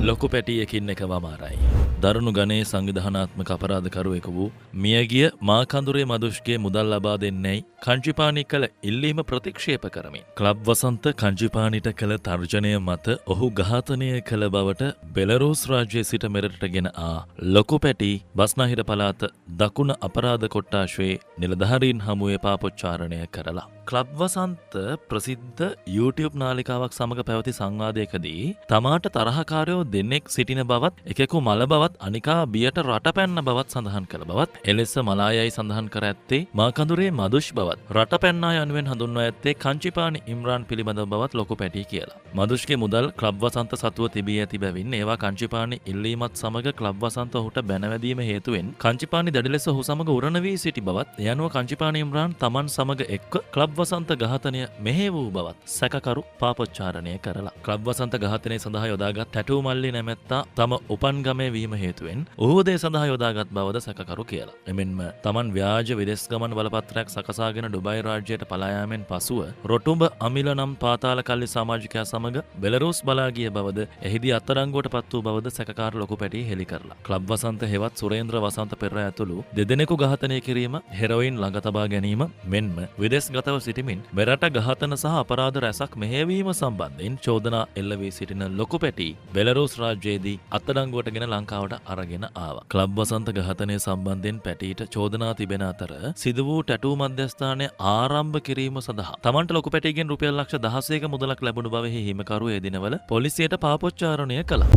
ලොකු පැටියකින් එක වමාරයි. දරුණු ගණයේ සංවිධානාත්මක අපරාධකරුවෙකු වූ මියගිය මාකඳුරේ මදුෂ්ගේ මුදල් ලබා දෙන්නේයි කංචිපානි කළ ඉල්ලීම ප්‍රතික්ෂේප කරමින් ක්ලබ් වසන්ත කංචිපානිට කළ තර්ජනය මත ඔහු ඝාතනය කළ බවට බෙලරූස් රාජ්‍යයේ සිට මෙරටට ගෙන ආ ලොකු පැටි බස්නාහිර පළාත දකුණ අපරාධ කොට්ටාශයේ නිලධාරීන් හමුවේ පාපොච්චාරණය කරලා ක්ලබ් වසන්ත ප්‍රසිද්ධ YouTube නාලිකාවක් සමග පැවති සංවාදයකදී තමාට තරහකාරයෝ දෙන්නෙක් සිටින බවත් එකෙකු මල බවත් අනිකා බියට රට පැන්න බවත් සඳහන් කළ බවත් එලෙස මලායයි සඳහන් කර ඇත්තේ මාකඳුරේ මදුෂ් බවත් රට පැන්නා යනුවෙන් හඳුන්වා ඇත්තේ කංචිපානි ඉම්රාන් පිළිබඳව බවත් ලොකු පැටි කියලා. මදුෂ්ගේ මුදල් ක්ලබ් වසන්ත සතුව තිබී ඇති බැවින් ඒවා කංචිපානි ඉල්ලීමත් සමග ක්ලබ් වසන්ත ඔහුට බැනවැදීම හේතුවෙන් කංචිපානි දැඩි ලෙස ඔහු සමග උරණ වී සිටි බවත් ඒ අනුව කංචිපානි ඉම්රාන් තමන් සමග එක්ව ක්ලබ් වසන්ත ඝාතනය මෙහෙය වූ බවත් සැකකරු පාපොච්චාරණය කරලා ක්ලබ් වසන්ත ඝාතනය සඳහා යොදාගත් ටැටූ මල්ලි නැමැත්තා තම උපන් ගමේ වීම හේතුවෙන් ඔහුදේ සඳහා යොදාගත් බවද සැකකරු කියලා. එමෙන්ම තමන් ව්‍යාජ විදෙස් ගමන් බලපත්‍රයක් සකසාගෙන ඩුබයි රාජ්‍යයට පලා යාමෙන් පසුව රොටුඹ අමිල නම් පාතාල කල්ලි සමාජිකයා සමග බෙලරූස් බලා ගිය බවද එහිදී අත්අඩංගුවට පත් වූ බවද සැකකාර ලොකු පැටි හෙළි කරලා. ක්ලබ් වසන්ත හෙවත් සුරේන්ද්‍ර වසන්ත පෙරේරා ඇතුළු දෙදෙනෙකු ඝාතනය කිරීම, හෙරොයින් ළඟ තබා ගැනීම මෙන්ම විදෙස්ගතව සිටිමින් මෙරට ඝාතන සහ අපරාධ රැසක් මෙහෙයවීම සම්බන්ධයෙන් චෝදනා එල්ල වී සිටින ලොකු පැටි බෙලරූස් රාජ්‍යයේදී අත්අඩංගුවටගෙන ලංකාවට අරගෙන ආවා. ක්ලබ් වසන්ත ඝාතනය සම්බන්ධයෙන් පැටියට චෝදනා තිබෙන අතර සිදු වූ ටැටූ මධ්‍යස්ථානය ආරම්භ කිරීම සඳහා තමන්ට ලොකු පැටියගෙන් රුපියල් ලක්ෂ 16ක මුදලක් ලැබුණු බවෙහි හිමිකරු ඒ දිනවල පොලිසියට පාපොච්චාරණය කළා.